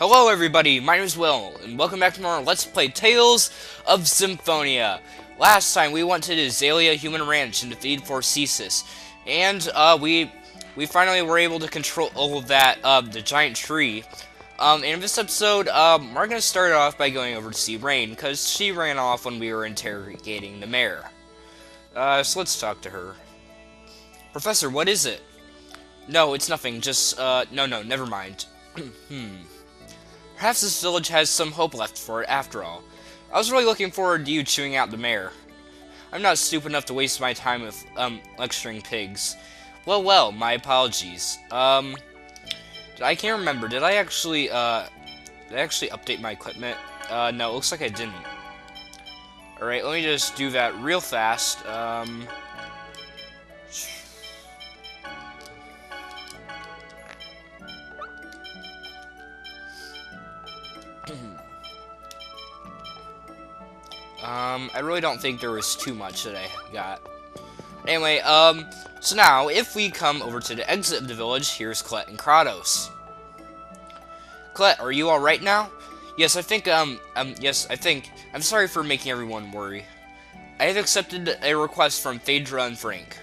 Hello everybody, my name is Will, and welcome back to more Let's Play Tales of Symphonia. Last time we went to the Azalea Human Ranch and defeated Forcesis, and we finally were able to control all of that, the giant tree. And in this episode, we're gonna start off by going over to see Rain, because she ran off when we were interrogating the mayor. So let's talk to her. Professor, what is it? No, it's nothing, just, no, never mind. Perhaps this village has some hope left for it, after all. I was really looking forward to you chewing out the mayor. I'm not stupid enough to waste my time with, lecturing pigs. Well, my apologies. I can't remember, did I actually update my equipment? No, it looks like I didn't. Alright, let me just do that real fast, I really don't think there was too much that I got. Anyway, so now, if we come over to the exit of the village, here's Colette and Kratos. Colette, are you alright now? Yes, I think. I'm sorry for making everyone worry. I have accepted a request from Phaedra and Frank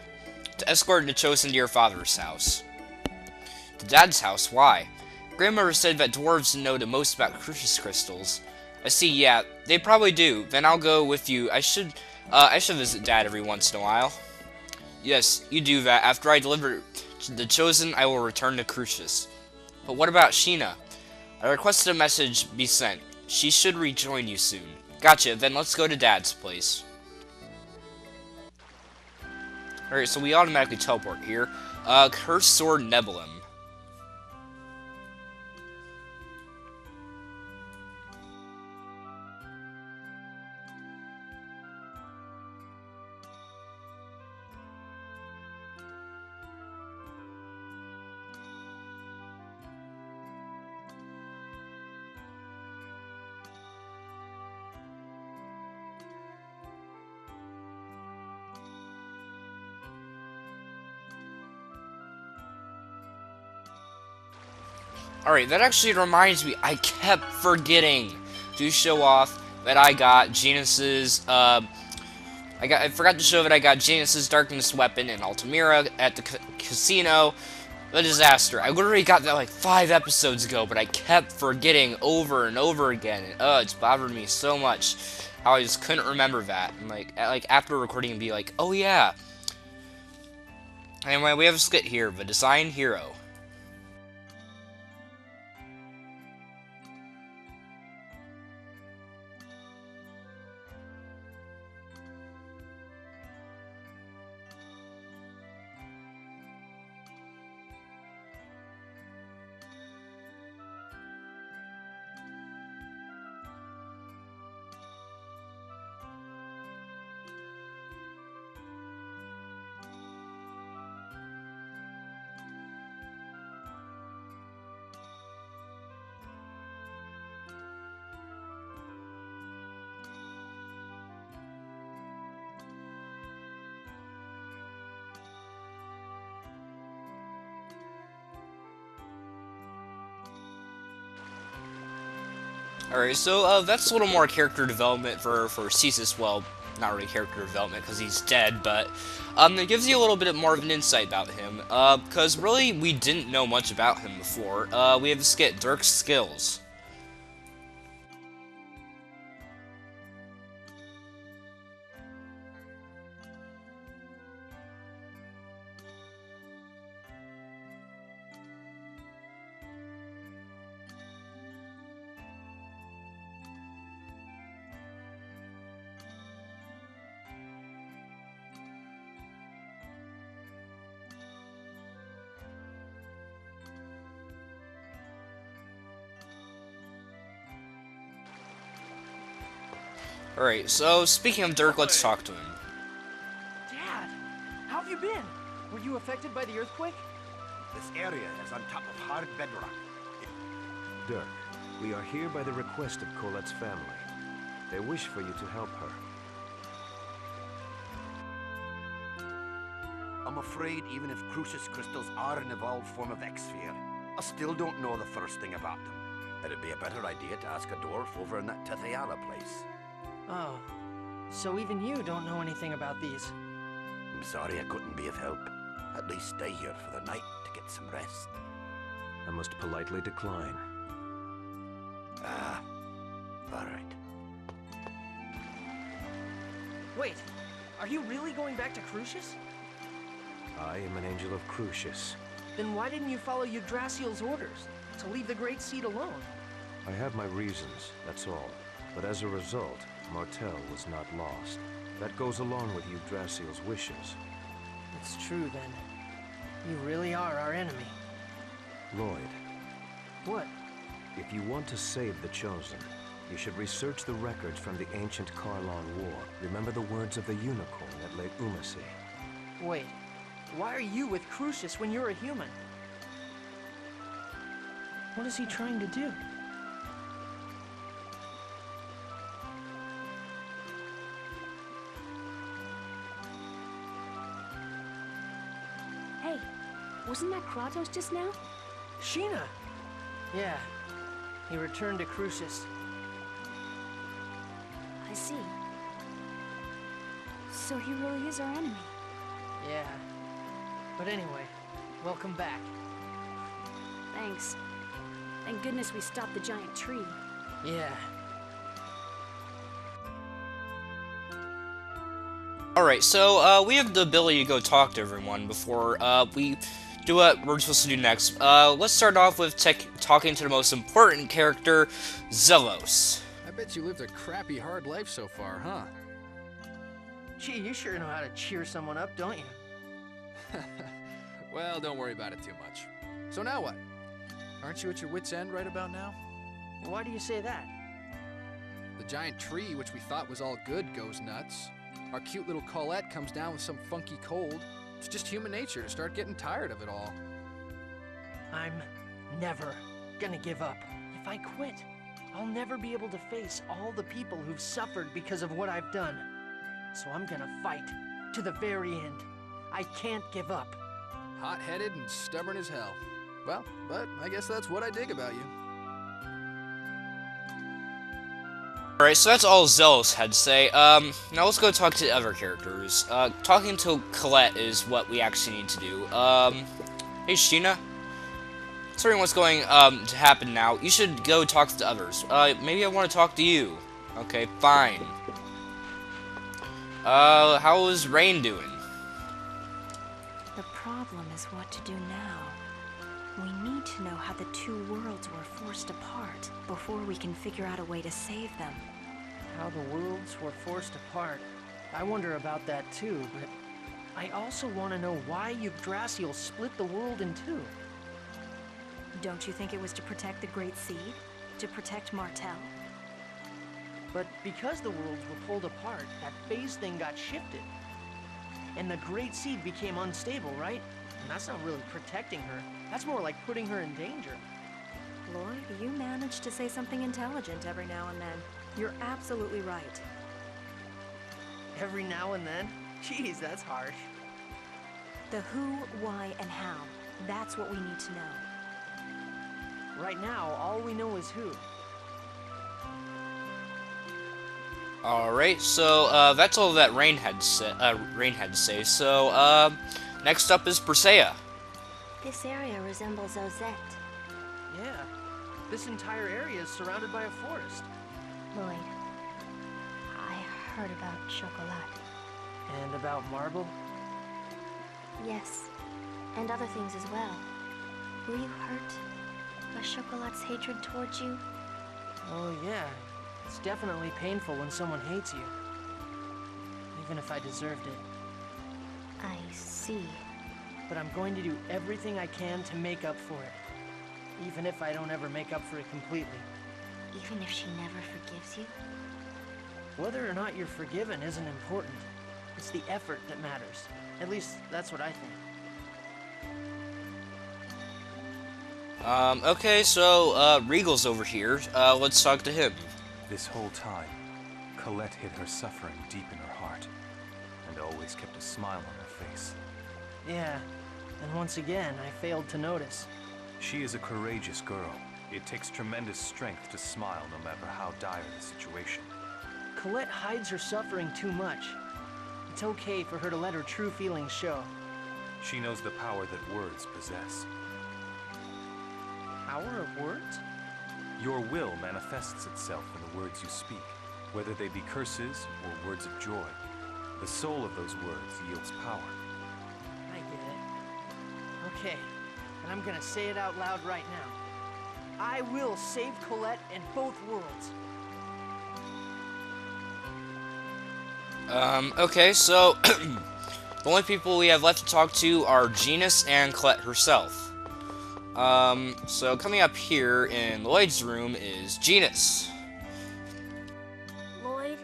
to escort the Chosen to your father's house. To Dad's house? Why? Grandmother said that dwarves know the most about Crucius crystals. I see, yeah, they probably do. Then I'll go with you. I should visit Dad every once in a while. Yes, you do that. After I deliver the Chosen, I will return to Crucius. But what about Sheena? I requested a message be sent. She should rejoin you soon. Gotcha, then let's go to Dad's place. Alright, so we automatically teleport here. Cursed Sword Nebulum. Alright, that actually reminds me, I kept forgetting to show off that I got Janus's, I forgot to show that I got Janus's Darkness weapon in Altamira at the casino. The disaster. I literally got that like 5 episodes ago, but I kept forgetting over and over again. And, it's bothered me so much how I just couldn't remember that. And like after recording and be like, oh yeah. Anyway, we have a skit here, the Design Hero. Alright, so that's a little more character development for Cesis. Well, not really character development because he's dead, but it gives you a little bit more of an insight about him. Because really, we didn't know much about him before. We have the skit, Dirk's Skills. Alright, so speaking of Dirk, let's talk to him. Dad, how have you been? Were you affected by the earthquake? This area is on top of hard bedrock. Dirk, we are here by the request of Colette's family. They wish for you to help her. I'm afraid even if Crucius crystals are an evolved form of X-Sphere, I still don't know the first thing about them. It'd be a better idea to ask a dwarf over in that Tithiala place. Oh, so even you don't know anything about these? I'm sorry I couldn't be of help. At least stay here for the night to get some rest. I must politely decline. Ah, all right. Wait, are you really going back to Crucius? I am an angel of Crucius. Then why didn't you follow Yggdrasil's orders to leave the Great Seed alone? I have my reasons, that's all. But as a result, Martel was not lost. That goes along with Yggdrasil's wishes. It's true then. You really are our enemy. Lloyd, What? if you want to save the Chosen, you should research the records from the ancient Karlon War. Remember the words of the unicorn at Lake Umasi. Wait, why are you with Crucius when you're a human? What is he trying to do? Hey, wasn't that Kratos just now? Sheena! Yeah, he returned to Crucius. I see. So he really is our enemy. Yeah. But anyway, welcome back. Thanks. Thank goodness we stopped the giant tree. Yeah. Alright, so we have the ability to go talk to everyone before we do what we're supposed to do next. Let's start off with talking to the most important character, Zelos. I bet you lived a crappy, hard life so far, huh? Gee, you sure know how to cheer someone up, don't you? Well, don't worry about it too much. So now what? Aren't you at your wit's end right about now? Why do you say that? The giant tree, which we thought was all good, goes nuts. Our cute little Colette comes down with some funky cold. It's just human nature to start getting tired of it all. I'm never gonna give up. If I quit, I'll never be able to face all the people who've suffered because of what I've done. So I'm gonna fight to the very end. I can't give up. Hot-headed and stubborn as hell. Well, but I guess that's what I dig about you. Alright, so that's all Zelos had to say. Now let's go talk to the other characters. Talking to Colette is what we actually need to do. Hey Sheena. Considering what's going to happen now, you should go talk to the others. Maybe I want to talk to you. Okay, fine. How is Rain doing? The problem is what to do now. We need to know how the two worlds were forced apart before we can figure out a way to save them. How the worlds were forced apart. I wonder about that too, but I also want to know why Yggdrasil split the world in two. Don't you think it was to protect the Great Seed? To protect Martel? But because the worlds were pulled apart, that phase thing got shifted. And the Great Seed became unstable, right? And that's not really protecting her. That's more like putting her in danger. Lloyd, you manage to say something intelligent every now and then. You're absolutely right. Every now and then? Jeez, that's harsh. The who, why, and how. That's what we need to know. Right now, all we know is who. Alright, so that's all that Rain had to say. So next up is Persea. This area resembles Ozette. Yeah, this entire area is surrounded by a forest. Lloyd, I heard about Chocolat. And about Marble? Yes, and other things as well. Were you hurt by Chocolat's hatred towards you? Oh yeah, it's definitely painful when someone hates you. Even if I deserved it. I see. But I'm going to do everything I can to make up for it. Even if I don't ever make up for it completely. Even if she never forgives you? Whether or not you're forgiven isn't important. It's the effort that matters. At least, that's what I think. Okay, so Regal's over here. Let's talk to him. This whole time, Colette hid her suffering deep in her heart, and always kept a smile on her face. Yeah, and once again, I failed to notice. She is a courageous girl, It takes tremendous strength to smile no matter how dire the situation. Colette hides her suffering too much. It's okay for her to let her true feelings show. She knows the power that words possess. Power of words? Your will manifests itself in the words you speak, whether they be curses or words of joy. The soul of those words yields power. I get it. Okay, and I'm gonna say it out loud right now. I will save Colette and both worlds. Okay, so the only people we have left to talk to are Genus and Colette herself. So coming up here in Lloyd's room is Genus. Lloyd,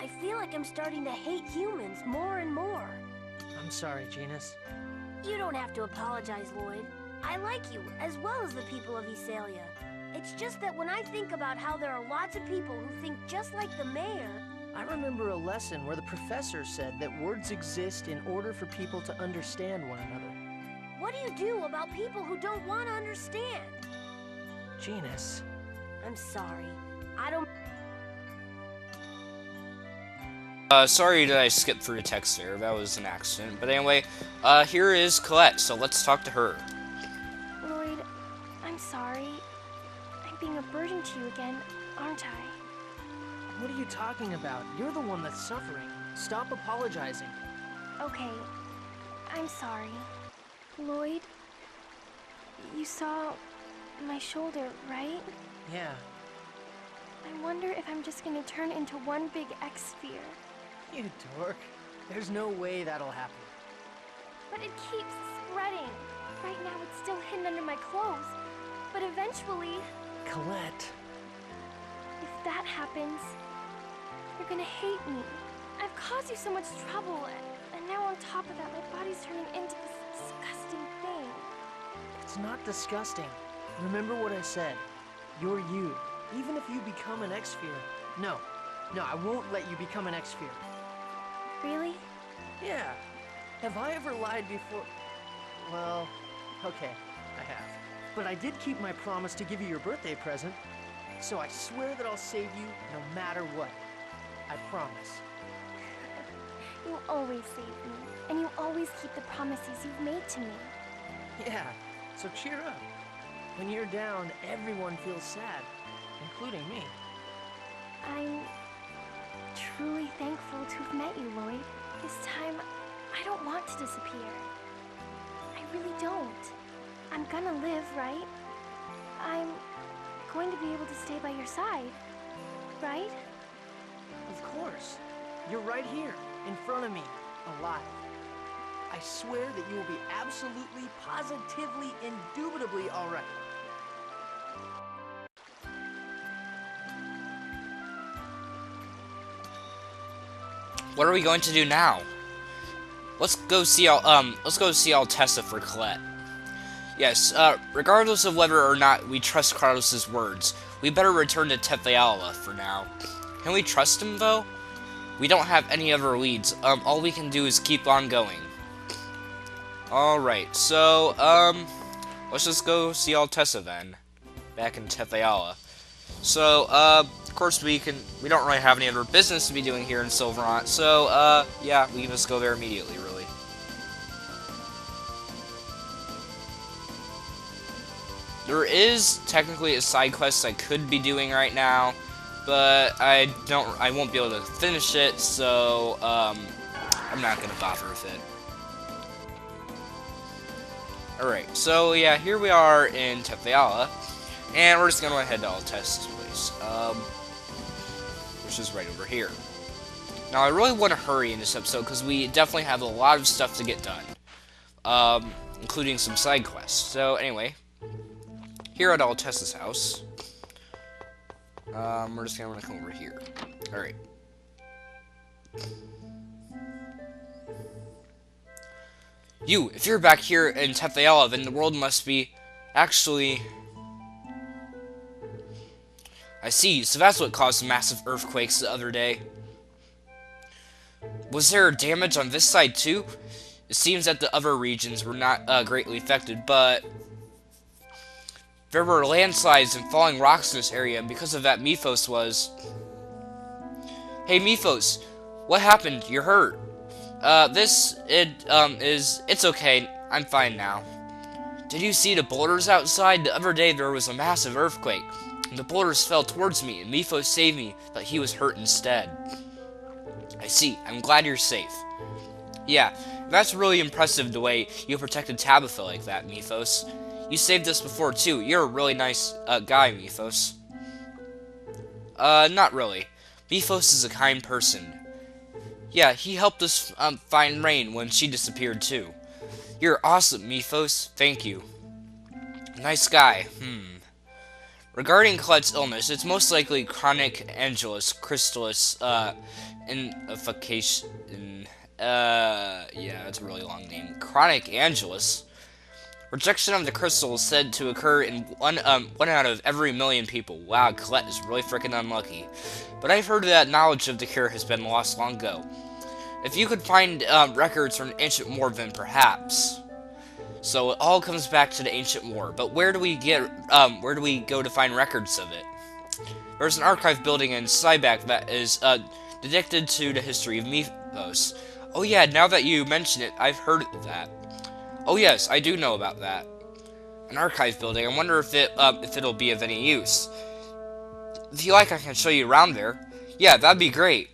I feel like I'm starting to hate humans more and more. I'm sorry, Genus. You don't have to apologize, Lloyd. I like you, as well as the people of Esalia. It's just that when I think about how there are lots of people who think just like the mayor... I remember a lesson where the professor said that words exist in order for people to understand one another. What do you do about people who don't want to understand? Genus. I'm sorry. I don't... Sorry that I skipped through the text there. That was an accident. But anyway, here is Colette, so let's talk to her. Lloyd, I'm sorry. I'm being a burden to you again, aren't I? What are you talking about? You're the one that's suffering. Stop apologizing. Okay, I'm sorry. Lloyd, you saw my shoulder, right? Yeah. I wonder if I'm just gonna turn into one big X-sphere. You dork. There's no way that'll happen. But it keeps spreading. Right now it's still hidden under my clothes. But eventually, Colette. if that happens, you're gonna hate me. I've caused you so much trouble, and now on top of that, my body's turning into this disgusting thing. It's not disgusting. Remember what I said. You're you. Even if you become an X-sphere. No, I won't let you become an X-sphere. Really? Yeah. Have I ever lied before? Well, okay, I have. But I did keep my promise to give you your birthday present. So I swear that I'll save you no matter what. I promise. You always save me, and you always keep the promises you've made to me. Yeah, so cheer up. When you're down, everyone feels sad, including me. I'm truly thankful to have met you, Lloyd. This time, I don't want to disappear. I really don't. I'm gonna live, right? I'm going to be able to stay by your side, right? Of course. You're right here, in front of me, alive. I swear that you will be absolutely, positively, indubitably all right. What are we going to do now? Let's go see Altessa for Colette. Yes, regardless of whether or not we trust Kratos' words, we better return to Tetheala for now. Can we trust him, though? We don't have any other leads. All we can do is keep on going. Alright, so, let's just go see Altessa then. Back in Tetheala. So, of course we don't really have any other business to be doing here in Silverant, so, yeah, we can just go there immediately, really. There is technically a side quest I could be doing right now, but I won't be able to finish it, so, I'm not gonna bother with it. Alright, so yeah, here we are in Tetheala, and we're just gonna head to Altessa's place, which is right over here. Now, I really want to hurry in this episode, because we definitely have a lot of stuff to get done, including some side quests. So, anyway, here at Altessa's house, we're just gonna come over here. Alright. You, if you're back here in Tetheala, then the world must be actually... I see, so that's what caused the massive earthquakes the other day. Was there damage on this side too? It seems that the other regions were not greatly affected, but... There were landslides and falling rocks in this area, and because of that, Mythos was... Hey, Mythos, what happened? You're hurt. It's okay. I'm fine now. Did you see the boulders outside? The other day there was a massive earthquake. And the boulders fell towards me, and Mythos saved me, but he was hurt instead. I see. I'm glad you're safe. Yeah, that's really impressive the way you protected Tabitha like that, Mythos. You saved us before, too. You're a really nice guy, Mythos. Not really. Mythos is a kind person. Yeah, he helped us find Rain when she disappeared, too. You're awesome, Mythos. Thank you. Nice guy. Regarding Colette's illness, it's most likely chronic Angelus Crystallis infication. Yeah, that's a really long name. Chronic Angelus. Rejection of the crystal is said to occur in one out of every 1,000,000 people. Wow, Colette is really freaking unlucky. But I've heard that knowledge of the cure has been lost long ago. If you could find records from the ancient war, then perhaps. So it all comes back to the ancient war. But where do we go to find records of it? There's an archive building in Sybac that is dedicated to the history of Mythos. Oh yeah, now that you mention it, I've heard of that. Oh yes, I do know about that. An archive building. I wonder if it'll be of any use. If you like, I can show you around there. Yeah, that'd be great.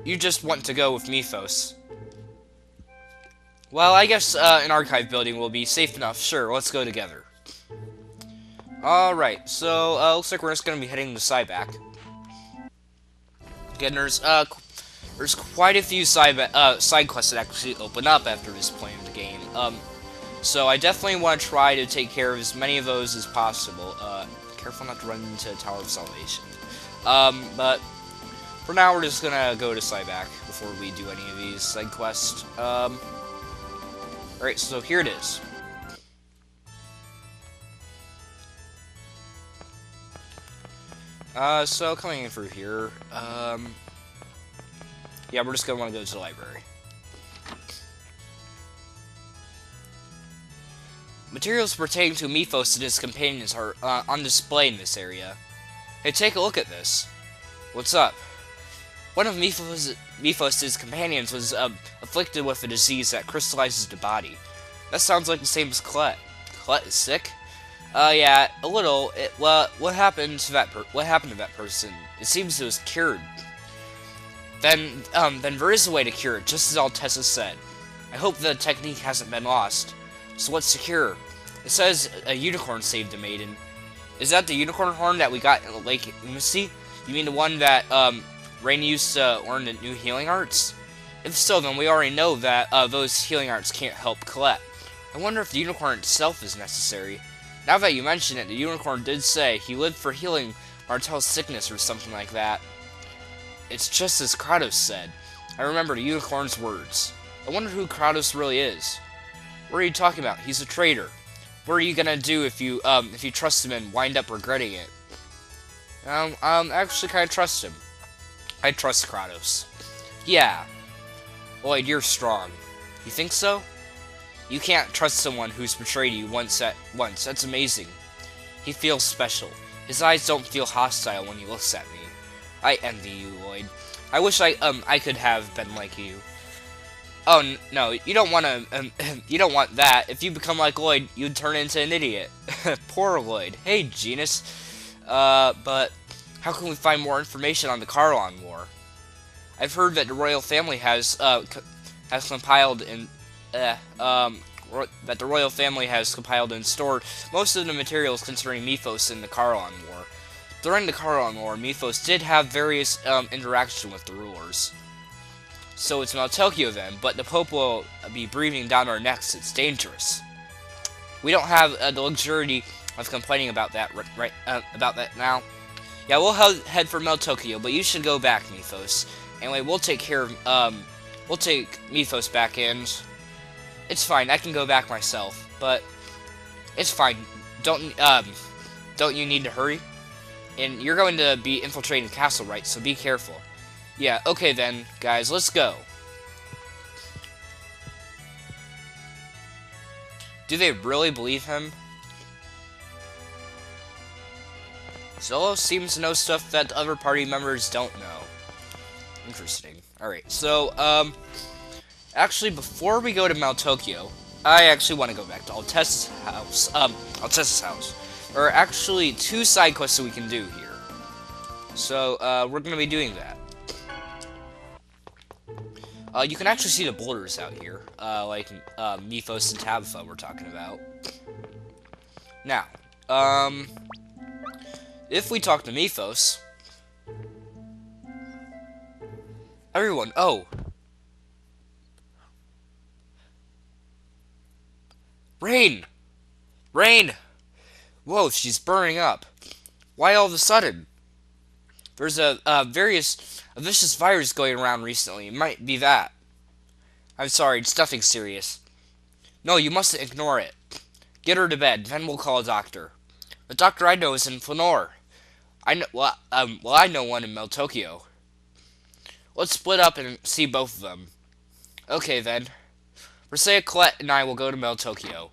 You just want to go with Mythos. Well, I guess an archive building will be safe enough. Sure, let's go together. Alright, so looks like we're just going to be heading to Sybac. Again, there's quite a few side quests that actually open up after this point of the game. So I definitely want to try to take care of as many of those as possible. Careful not to run into Tower of Salvation. But for now, we're just gonna go to Sybac before we do any of these side quests. Alright, so here it is. So coming in through here, yeah, we're just gonna want to go to the library. Materials pertaining to Mythos and his companions are on display in this area. Hey, take a look at this. What's up? One of Mythos' companions was afflicted with a disease that crystallizes the body. That sounds like the same as Colette. Colette is sick? Yeah, a little. What happened to that person? It seems it was cured. Then there is a way to cure it, just as Altessa said. I hope the technique hasn't been lost. So what's the cure? It says a unicorn saved the maiden. Is that the unicorn horn that we got in Lake Umacy? You mean the one that Rain used to learn the new healing arts? If so, then we already know that those healing arts can't help Colette. I wonder if the unicorn itself is necessary. Now that you mention it, the unicorn did say he lived for healing Martel's sickness or something like that. It's just as Kratos said. I remember the unicorn's words. I wonder who Kratos really is. What are you talking about? He's a traitor. What are you gonna do if you trust him and wind up regretting it? I actually kind of trust him. I trust Kratos. Yeah. Lloyd, you're strong. You think so? You can't trust someone who's betrayed you once. That's amazing. He feels special. His eyes don't feel hostile when he looks at me. I envy you, Lloyd. I wish I could have been like you. Oh no, you don't want to. You don't want that. If you become like Lloyd, you'd turn into an idiot. Poor Lloyd. Hey, Genus. But how can we find more information on the Carlon War? I've heard that the royal family has compiled and stored most of the materials concerning Mythos in the Carlon War. During the Carlon War, Mythos did have various interaction with the rulers. So it's Meltokio then, but the Pope will be breathing down our necks. It's dangerous. We don't have the luxury of complaining about that about that now. Yeah, we'll head for Meltokio, but you should go back, Mythos. Anyway, we'll take care of we'll take Mythos back in. It's fine. I can go back myself, but it's fine. Don't you need to hurry? And you're going to be infiltrating the castle, right? So be careful. Yeah, okay then, guys, let's go. Do they really believe him? Zolo seems to know stuff that the other party members don't know. Interesting. Alright, so, actually, before we go to Mount Tokyo, I actually want to go back to Altessa's house. There are actually 2 side quests that we can do here. So, we're going to be doing that. You can actually see the boulders out here, like, Mythos and Tabitha we're talking about. Now, if we talk to Mythos... Everyone, oh! Rain! Rain! Whoa, she's burning up. Why all of a sudden? There's a vicious virus going around recently. It might be that. I'm sorry, it's nothing serious. No, you mustn't ignore it. Get her to bed, then we'll call a doctor. The doctor I know is in Flanor. I know one in Mount Tokyo. Let's split up and see both of them. Okay, then. Risea, Colette, and I will go to Mount Tokyo.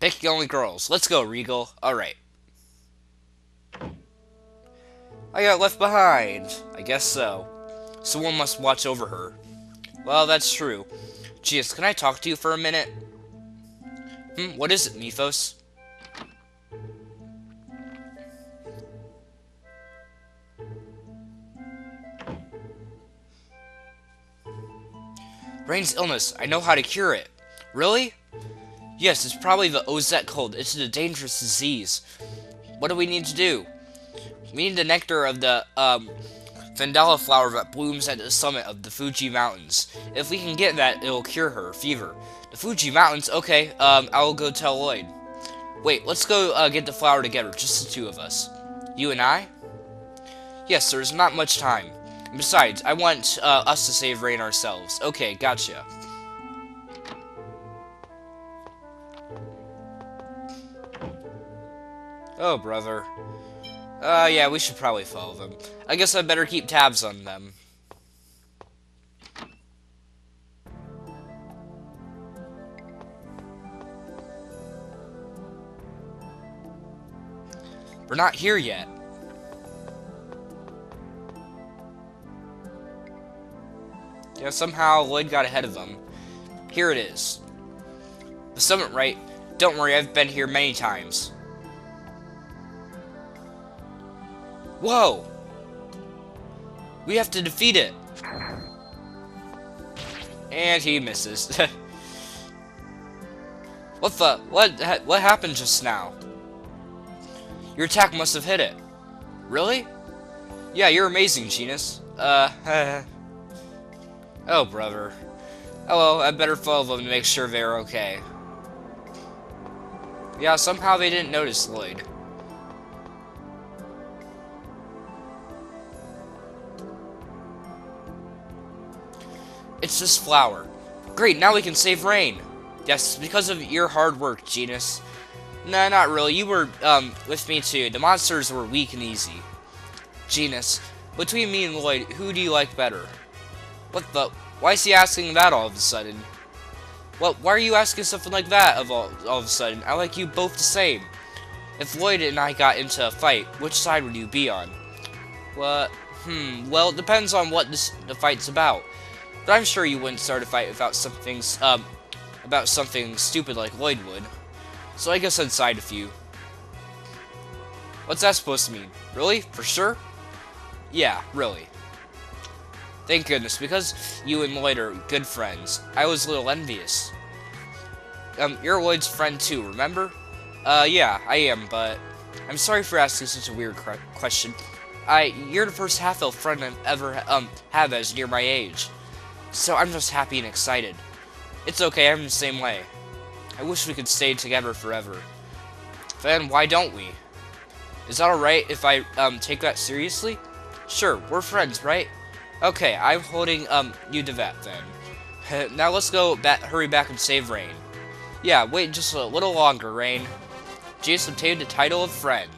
Picking only girls. Let's go, Regal. Alright. I got left behind. I guess so. Someone must watch over her. Well, that's true. Geez, can I talk to you for a minute? What is it, Mythos? Rain's illness. I know how to cure it. Really? Yes, it's probably the Ozette cold. It's a dangerous disease. What do we need to do? We need the nectar of the, Vandala flower that blooms at the summit of the Fuji Mountains. If we can get that, it'll cure her fever. The Fuji Mountains? Okay, I'll go tell Lloyd. Wait, let's go, get the flower together, just the 2 of us. You and I? Yes, there's not much time. Besides, I want, us to save Rain ourselves. Okay, gotcha. Oh, brother. Yeah, we should probably follow them. I guess I better keep tabs on them. We're not here yet. Yeah, somehow Lloyd got ahead of them. Here it is. The summit, right? Don't worry, I've been here many times. Whoa! We have to defeat it! And he misses. What happened just now? Your attack must have hit it. Really? Yeah, you're amazing, Genus. Oh, brother. Oh well, I better follow them to make sure they're okay. Yeah, somehow they didn't notice Lloyd. It's this flower. Great, now we can save Rain. Yes, because of your hard work, Genus. Nah, not really. You were, with me too. The monsters were weak and easy. Genus, between me and Lloyd, who do you like better? What the? Why is he asking that all of a sudden? Well, why are you asking something like that all of a sudden? I like you both the same. If Lloyd and I got into a fight, which side would you be on? What? Well, it depends on what the fight's about. But I'm sure you wouldn't start a fight about something stupid like Lloyd would. So I guess I'd side with you. What's that supposed to mean? Really? For sure? Yeah, really. Thank goodness, because you and Lloyd are good friends. I was a little envious. You're Lloyd's friend too, remember? Yeah, I am, but I'm sorry for asking such a weird question. You're the first half-elf friend I've ever had that's near my age. So I'm just happy and excited. It's okay, I'm the same way. I wish we could stay together forever. Then why don't we? Is that alright if I take that seriously? Sure, we're friends, right? Okay, I'm holding you to that then. Now let's go hurry back and save Rain. Yeah, wait just a little longer, Rain. Jace obtained the title of friend.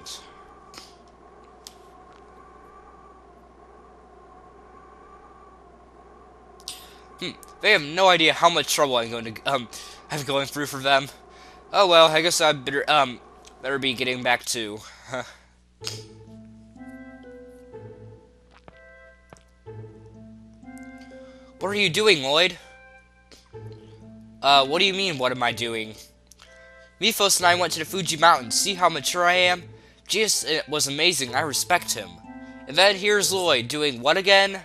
They have no idea how much trouble I'm going through for them. Oh well, I guess I better Better be getting back to. What are you doing, Lloyd? What do you mean, what am I doing? Mythos and I went to the Fuji Mountains. See how mature I am? Jesus, it was amazing. I respect him. And then here's Lloyd doing what again?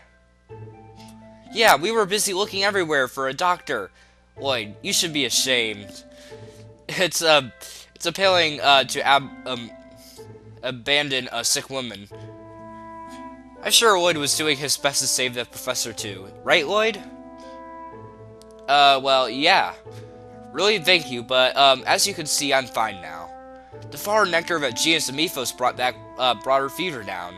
Yeah, we were busy looking everywhere for a doctor. Lloyd, you should be ashamed. It's appealing to abandon a sick woman. I'm sure Lloyd was doing his best to save the professor too. Right, Lloyd? Well, yeah. Really, thank you, but, as you can see, I'm fine now. The far nectar that Genis and Mythos brought her fever down.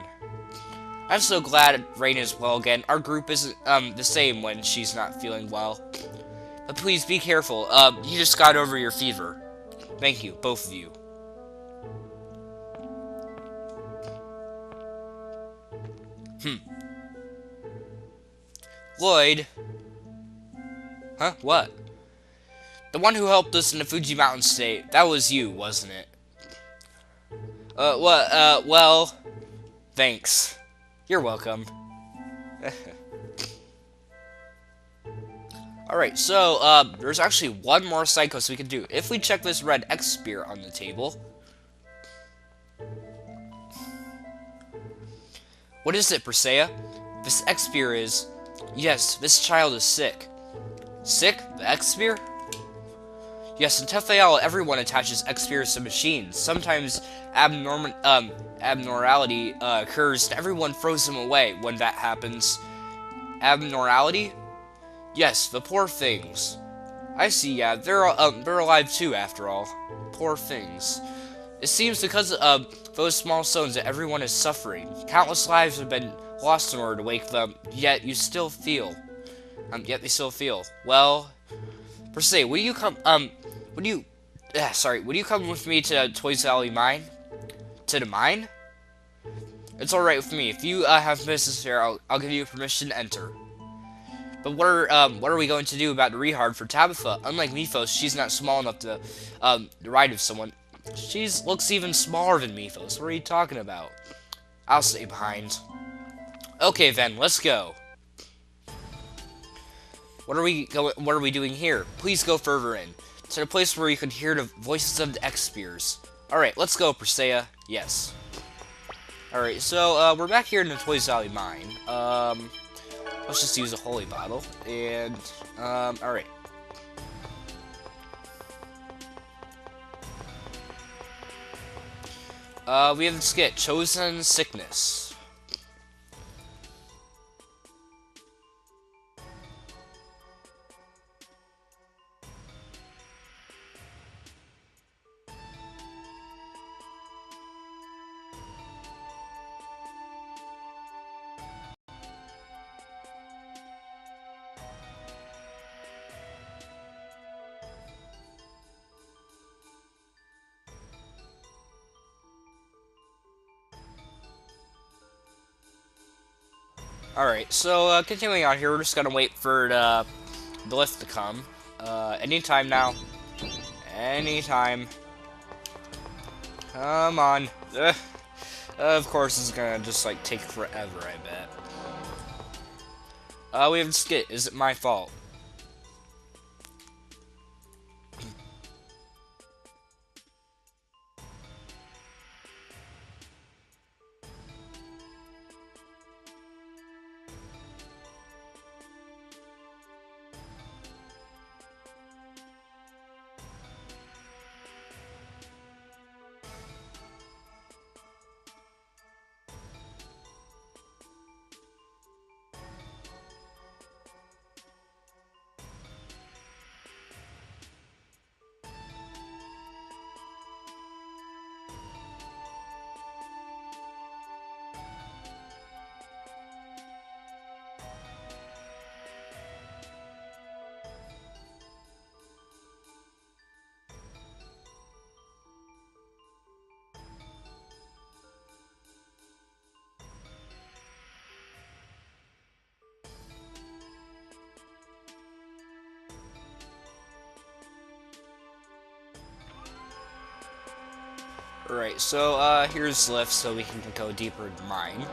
I'm so glad Rain is well again. Our group isn't, the same when she's not feeling well. But please, be careful. You just got over your fever. Thank you, both of you. Lloyd? Huh? What? The one who helped us in the Fuji Mountain State. That was you, wasn't it? Well... Thanks. You're welcome. Alright, so, there's actually one more side quest we can do. If we check this red X spear on the table... What is it, Persea? This X spear is... Yes, this child is sick. Sick? The X spear? Yes, in Tefayal, everyone attaches X spears to machines. Sometimes abnormality occurs and everyone throws them away when that happens. Abnormality? Yes, the poor things. I see, yeah, they're alive too, after all. Poor things. It seems because of those small stones that everyone is suffering. Countless lives have been lost in order to wake them, yet they still feel. Well, per se, would you come with me to Toys Alley Mine? To the mine? It's alright with me. If you have business here, I'll give you permission to enter. But what are we going to do about the rehard for Tabitha? Unlike Mythos, she's not small enough to ride with someone. She looks even smaller than Mythos. What are you talking about? I'll stay behind. Okay then, let's go. What are we doing here? Please go further in. To the place where you can hear the voices of the X-Spears. Alright, let's go, Persea. Yes. Alright, so, we're back here in the Toys Alley Mine. Let's just use a holy bottle. And, alright. We have the skit, Chosen Sickness. Alright, so, continuing on here, we're just gonna wait for the lift to come. Anytime now. Anytime. Come on. Of course, it's gonna just, like, take forever, I bet. We have a skit. Is it my fault? Alright, so here's lift so we can go deeper in the mine.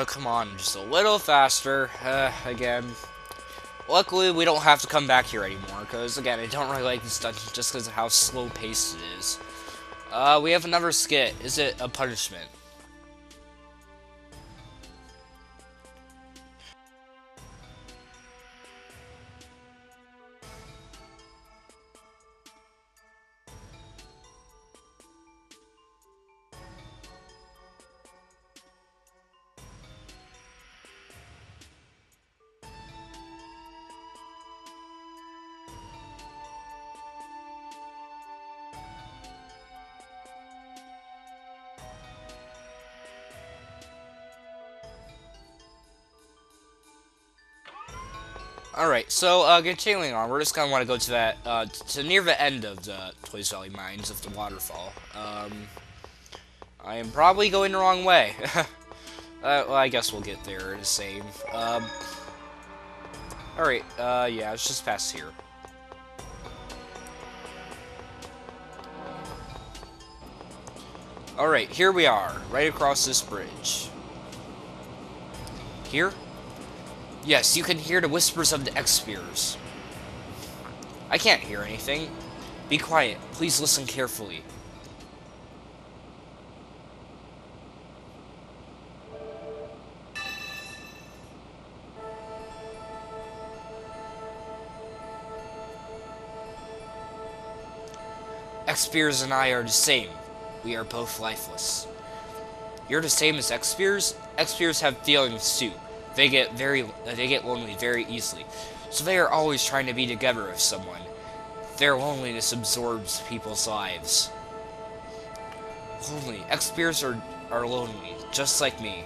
Come on, just a little faster, again. Luckily, we don't have to come back here anymore, because, again, I don't really like this dungeon just because of how slow-paced it is. We have another skit. Is it a punishment? Alright, so, continuing on, we're just gonna want to go to that, to near the end of the Toys Valley Mines of the waterfall. I am probably going the wrong way. Well, I guess we'll get there the same. Alright, yeah, it's just past here. Alright, here we are, right across this bridge. Here? Yes, you can hear the whispers of the X-Spears. I can't hear anything. Be quiet. Please listen carefully. X-Spears and I are the same. We are both lifeless. You're the same as X-Spears? X-Spears have feelings too. They get lonely very easily, so they are always trying to be together with someone. Their loneliness absorbs people's lives. Lonely. X-Spears are lonely, just like me.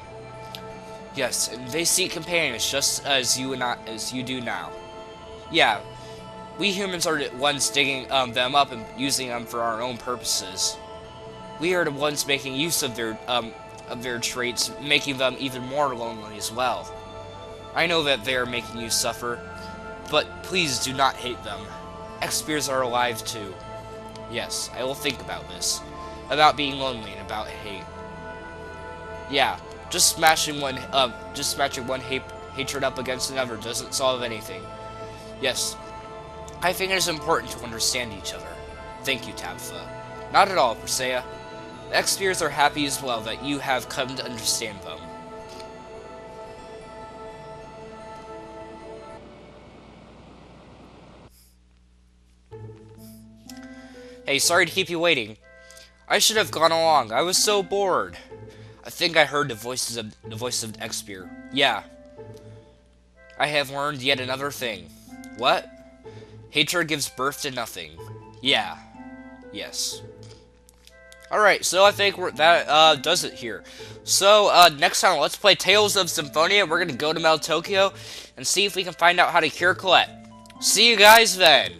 Yes, and they seek companions just as you do now. Yeah, we humans are the ones digging them up and using them for our own purposes. We are the ones making use of their traits, making them even more lonely as well. I know that they are making you suffer, but please do not hate them. X-Spears are alive too. Yes, I will think about this. About being lonely and about hate. Yeah, just smashing one hatred up against another doesn't solve anything. Yes, I think it is important to understand each other. Thank you, Tabitha. Not at all, Persea. The X-Spears are happy as well that you have come to understand them. Hey, sorry to keep you waiting. I should have gone along. I was so bored. I think I heard the voice of the X-Spear. Yeah. I have learned yet another thing. What? Hatred gives birth to nothing. Yeah. Yes. Alright, so I think that does it here. So, next time, let's play Tales of Symphonia. We're gonna go to Metal Tokyo and see if we can find out how to cure Colette. See you guys then!